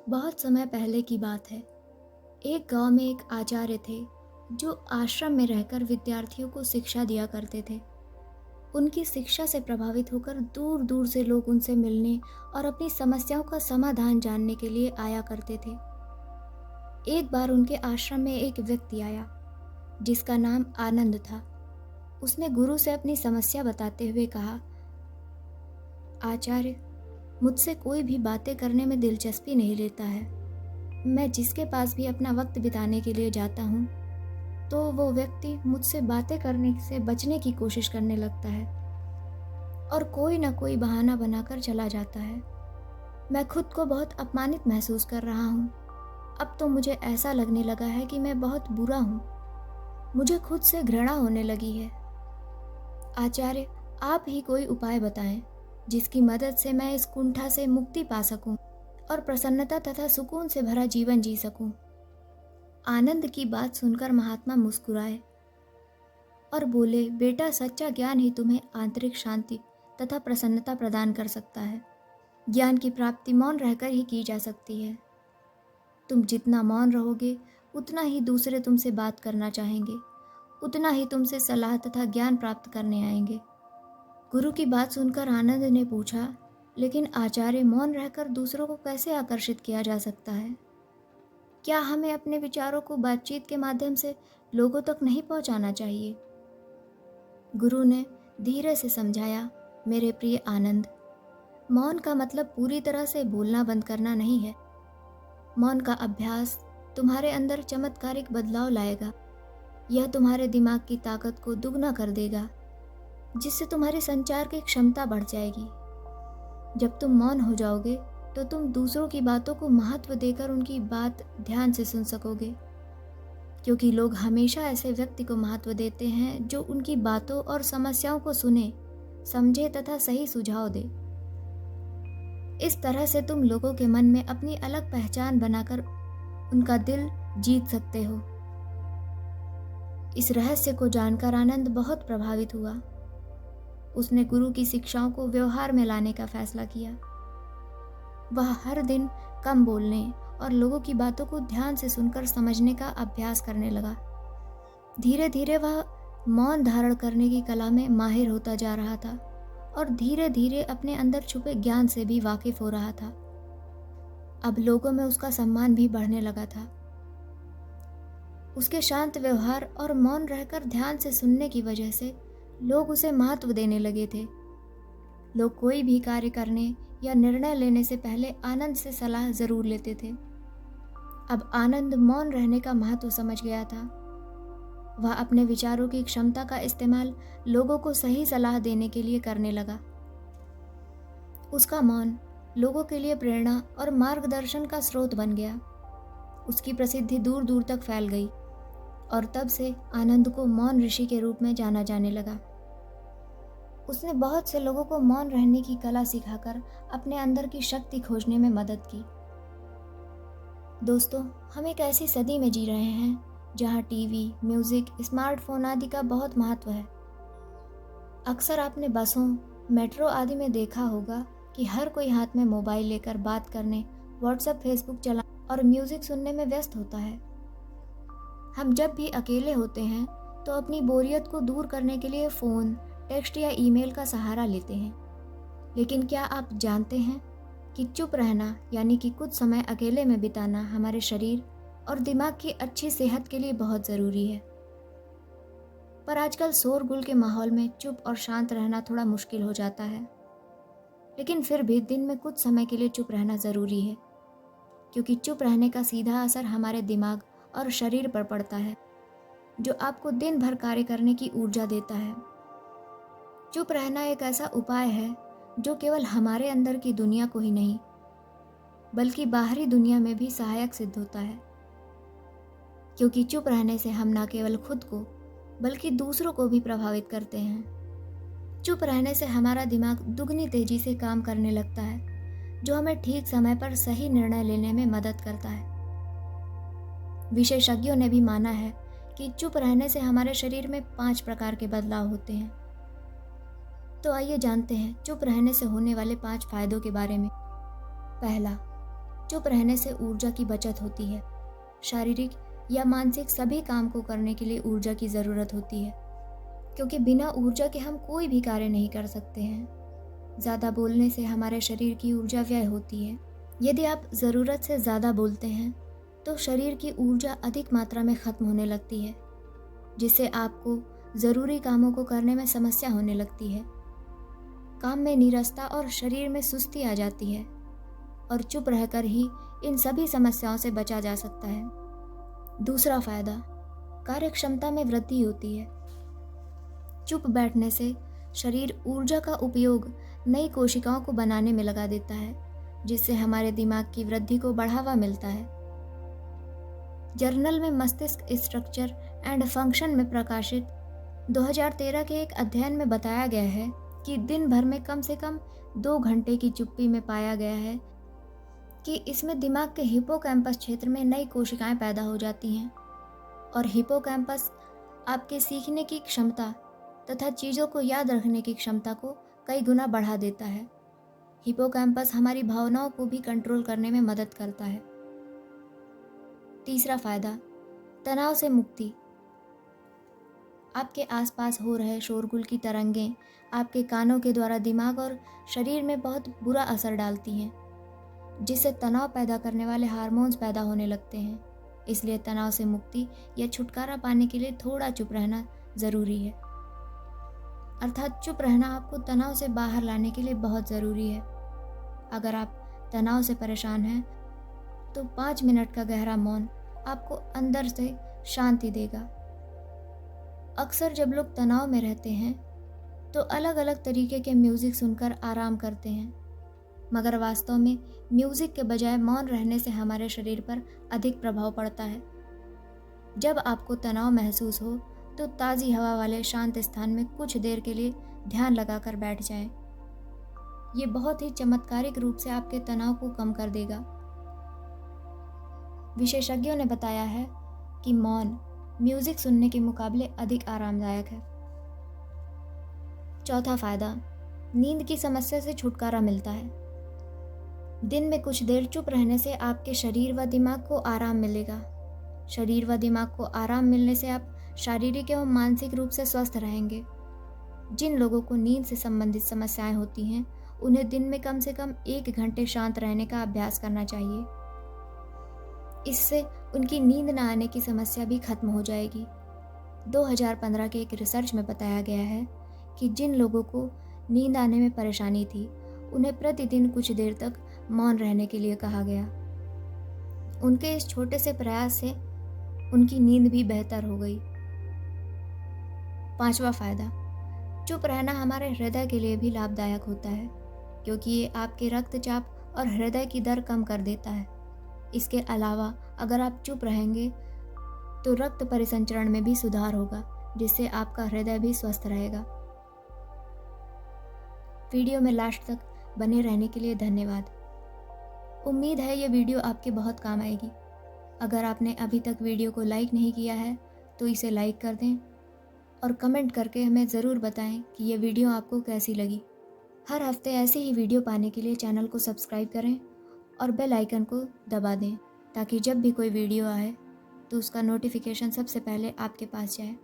बहुत समय पहले की बात है। एक गांव में एक आचार्य थे जो आश्रम में रहकर विद्यार्थियों को शिक्षा दिया करते थे। उनकी शिक्षा से प्रभावित होकर दूर दूर से लोग उनसे मिलने और अपनी समस्याओं का समाधान जानने के लिए आया करते थे। एक बार उनके आश्रम में एक व्यक्ति आया जिसका नाम आनंद था। उसने गुरु से अपनी समस्या बताते हुए कहा, आचार्य, मुझसे कोई भी बातें करने में दिलचस्पी नहीं लेता है। मैं जिसके पास भी अपना वक्त बिताने के लिए जाता हूँ तो वो व्यक्ति मुझसे बातें करने से बचने की कोशिश करने लगता है और कोई ना कोई बहाना बनाकर चला जाता है। मैं खुद को बहुत अपमानित महसूस कर रहा हूँ। अब तो मुझे ऐसा लगने लगा है कि मैं बहुत बुरा हूँ। मुझे खुद से घृणा होने लगी है। आचार्य, आप ही कोई उपाय बताएं जिसकी मदद से मैं इस कुंठा से मुक्ति पा सकूं और प्रसन्नता तथा सुकून से भरा जीवन जी सकूं। आनंद की बात सुनकर महात्मा मुस्कुराए और बोले, बेटा, सच्चा ज्ञान ही तुम्हें आंतरिक शांति तथा प्रसन्नता प्रदान कर सकता है। ज्ञान की प्राप्ति मौन रहकर ही की जा सकती है। तुम जितना मौन रहोगे उतना ही दूसरे तुमसे बात करना चाहेंगे, उतना ही तुमसे सलाह तथा ज्ञान प्राप्त करने आएंगे। गुरु की बात सुनकर आनंद ने पूछा, लेकिन आचार्य, मौन रहकर दूसरों को कैसे आकर्षित किया जा सकता है? क्या हमें अपने विचारों को बातचीत के माध्यम से लोगों तक नहीं पहुंचाना चाहिए? गुरु ने धीरे से समझाया, मेरे प्रिय आनंद, मौन का मतलब पूरी तरह से बोलना बंद करना नहीं है। मौन का अभ्यास तुम्हारे अंदर चमत्कारिक बदलाव लाएगा। यह तुम्हारे दिमाग की ताकत को दुगना कर देगा, जिससे तुम्हारी संचार की क्षमता बढ़ जाएगी। जब तुम मौन हो जाओगे तो तुम दूसरों की बातों को महत्व देकर उनकी बात ध्यान से सुन सकोगे, क्योंकि लोग हमेशा ऐसे व्यक्ति को महत्व देते हैं जो उनकी बातों और समस्याओं को सुने, समझे तथा सही सुझाव दे। इस तरह से तुम लोगों के मन में अपनी अलग पहचान बनाकर उनका दिल जीत सकते हो। इस रहस्य को जानकर आनंद बहुत प्रभावित हुआ। उसने गुरु की शिक्षाओं को व्यवहार में लाने का फैसला किया। वह हर दिन कम बोलने और लोगों की बातों को ध्यान से सुनकर समझने का अभ्यास करने लगा। धीरे धीरे वह मौन धारण करने की कला में माहिर होता जा रहा था और धीरे धीरे अपने अंदर छुपे ज्ञान से भी वाकिफ हो रहा था। अब लोगों में उसका सम्मान भी बढ़ने लगा था। उसके शांत व्यवहार और मौन रहकर ध्यान से सुनने की वजह से लोग उसे महत्व देने लगे थे। लोग कोई भी कार्य करने या निर्णय लेने से पहले आनंद से सलाह जरूर लेते थे। अब आनंद मौन रहने का महत्व समझ गया था। वह अपने विचारों की क्षमता का इस्तेमाल लोगों को सही सलाह देने के लिए करने लगा। उसका मौन लोगों के लिए प्रेरणा और मार्गदर्शन का स्रोत बन गया। उसकी प्रसिद्धि दूर दूर तक फैल गई और तब से आनंद को मौन ऋषि के रूप में जाना जाने लगा। उसने बहुत से लोगों को मौन रहने की कला सिखाकर अपने अंदर की शक्ति खोजने में मदद की। दोस्तों, हम एक ऐसी सदी में जी रहे हैं जहां टीवी, म्यूजिक, स्मार्टफोन आदि का बहुत महत्व है। अक्सर आपने बसों, मेट्रो आदि में देखा होगा कि हर कोई हाथ में मोबाइल लेकर बात करने, व्हाट्सएप, फेसबुक चलाने और म्यूजिक सुनने में व्यस्त होता है। हम जब भी अकेले होते हैं तो अपनी बोरियत को दूर करने के लिए फ़ोन, टेक्स्ट या ईमेल का सहारा लेते हैं। लेकिन क्या आप जानते हैं कि चुप रहना यानी कि कुछ समय अकेले में बिताना हमारे शरीर और दिमाग की अच्छी सेहत के लिए बहुत ज़रूरी है। पर आजकल शोरगुल के माहौल में चुप और शांत रहना थोड़ा मुश्किल हो जाता है। लेकिन फिर भी दिन में कुछ समय के लिए चुप रहना ज़रूरी है, क्योंकि चुप रहने का सीधा असर हमारे दिमाग और शरीर पर पड़ता है, जो आपको दिन भर कार्य करने की ऊर्जा देता है। चुप रहना एक ऐसा उपाय है जो केवल हमारे अंदर की दुनिया को ही नहीं, बल्कि बाहरी दुनिया में भी सहायक सिद्ध होता है, क्योंकि चुप रहने से हम न केवल खुद को बल्कि दूसरों को भी प्रभावित करते हैं। चुप रहने से हमारा दिमाग दुगनी तेजी से काम करने लगता है, जो हमें ठीक समय पर सही निर्णय लेने में मदद करता है। विशेषज्ञों ने भी माना है कि चुप रहने से हमारे शरीर में 5 प्रकार के बदलाव होते हैं। तो आइए जानते हैं चुप रहने से होने वाले 5 फायदों के बारे में। पहला, चुप रहने से ऊर्जा की बचत होती है। शारीरिक या मानसिक सभी काम को करने के लिए ऊर्जा की ज़रूरत होती है, क्योंकि बिना ऊर्जा के हम कोई भी कार्य नहीं कर सकते हैं। ज़्यादा बोलने से हमारे शरीर की ऊर्जा व्यय होती है। यदि आप ज़रूरत से ज़्यादा बोलते हैं तो शरीर की ऊर्जा अधिक मात्रा में ख़त्म होने लगती है, जिससे आपको ज़रूरी कामों को करने में समस्या होने लगती है। काम में नीरसता और शरीर में सुस्ती आ जाती है, और चुप रहकर ही इन सभी समस्याओं से बचा जा सकता है। दूसरा फायदा, कार्यक्षमता में वृद्धि होती है। चुप बैठने से शरीर ऊर्जा का उपयोग नई कोशिकाओं को बनाने में लगा देता है, जिससे हमारे दिमाग की वृद्धि को बढ़ावा मिलता है। जर्नल में मस्तिष्क स्ट्रक्चर एंड फंक्शन में प्रकाशित 2013 के एक अध्ययन में बताया गया है कि दिन भर में कम से कम 2 घंटे की चुप्पी में पाया गया है कि इसमें दिमाग के हिपोकैम्पस क्षेत्र में नई कोशिकाएं पैदा हो जाती हैं, और हिपोकैम्पस आपके सीखने की क्षमता तथा चीज़ों को याद रखने की क्षमता को कई गुना बढ़ा देता है। हिपोकैम्पस हमारी भावनाओं को भी कंट्रोल करने में मदद करता है। तीसरा फायदा, तनाव से मुक्ति। आपके आसपास हो रहे शोरगुल की तरंगें आपके कानों के द्वारा दिमाग और शरीर में बहुत बुरा असर डालती हैं, जिससे तनाव पैदा करने वाले हार्मोन्स पैदा होने लगते हैं। इसलिए तनाव से मुक्ति या छुटकारा पाने के लिए थोड़ा चुप रहना ज़रूरी है। अर्थात चुप रहना आपको तनाव से बाहर लाने के लिए बहुत ज़रूरी है। अगर आप तनाव से परेशान हैं तो 5 मिनट का गहरा मौन आपको अंदर से शांति देगा। अक्सर जब लोग तनाव में रहते हैं तो अलग अलग तरीके के म्यूज़िक सुनकर आराम करते हैं, मगर वास्तव में म्यूज़िक के बजाय मौन रहने से हमारे शरीर पर अधिक प्रभाव पड़ता है। जब आपको तनाव महसूस हो तो ताज़ी हवा वाले शांत स्थान में कुछ देर के लिए ध्यान लगाकर बैठ जाएं। ये बहुत ही चमत्कारिक रूप से आपके तनाव को कम कर देगा। विशेषज्ञों ने बताया है कि मौन म्यूजिक सुनने के मुकाबले अधिक आरामदायक है। चौथा फायदा, नींद की समस्या से छुटकारा मिलता है। दिन में कुछ देर चुप रहने से आपके शरीर व दिमाग को आराम मिलेगा। शरीर व दिमाग को आराम मिलने से आप शारीरिक एवं मानसिक रूप से स्वस्थ रहेंगे। जिन लोगों को नींद से संबंधित समस्याएं होती हैं, उन्हें दिन में कम से कम 1 घंटे शांत रहने का अभ्यास करना चाहिए। इससे उनकी नींद न आने की समस्या भी खत्म हो जाएगी। 2015 के एक रिसर्च में बताया गया है कि जिन लोगों को नींद आने में परेशानी थी, उन्हें प्रतिदिन कुछ देर तक मौन रहने के लिए कहा गया। उनके इस छोटे से प्रयास से उनकी नींद भी बेहतर हो गई। 5वां फायदा, चुप रहना हमारे हृदय के लिए भी लाभदायक होता है, क्योंकि ये आपके रक्तचाप और हृदय की दर कम कर देता है। इसके अलावा अगर आप चुप रहेंगे तो रक्त परिसंचरण में भी सुधार होगा, जिससे आपका हृदय भी स्वस्थ रहेगा। वीडियो में लास्ट तक बने रहने के लिए धन्यवाद। उम्मीद है ये वीडियो आपके बहुत काम आएगी। अगर आपने अभी तक वीडियो को लाइक नहीं किया है तो इसे लाइक कर दें और कमेंट करके हमें ज़रूर बताएं कि ये वीडियो आपको कैसी लगी। हर हफ्ते ऐसे ही वीडियो पाने के लिए चैनल को सब्सक्राइब करें और बेल आइकन को दबा दें, ताकि जब भी कोई वीडियो आए तो उसका नोटिफिकेशन सबसे पहले आपके पास जाए।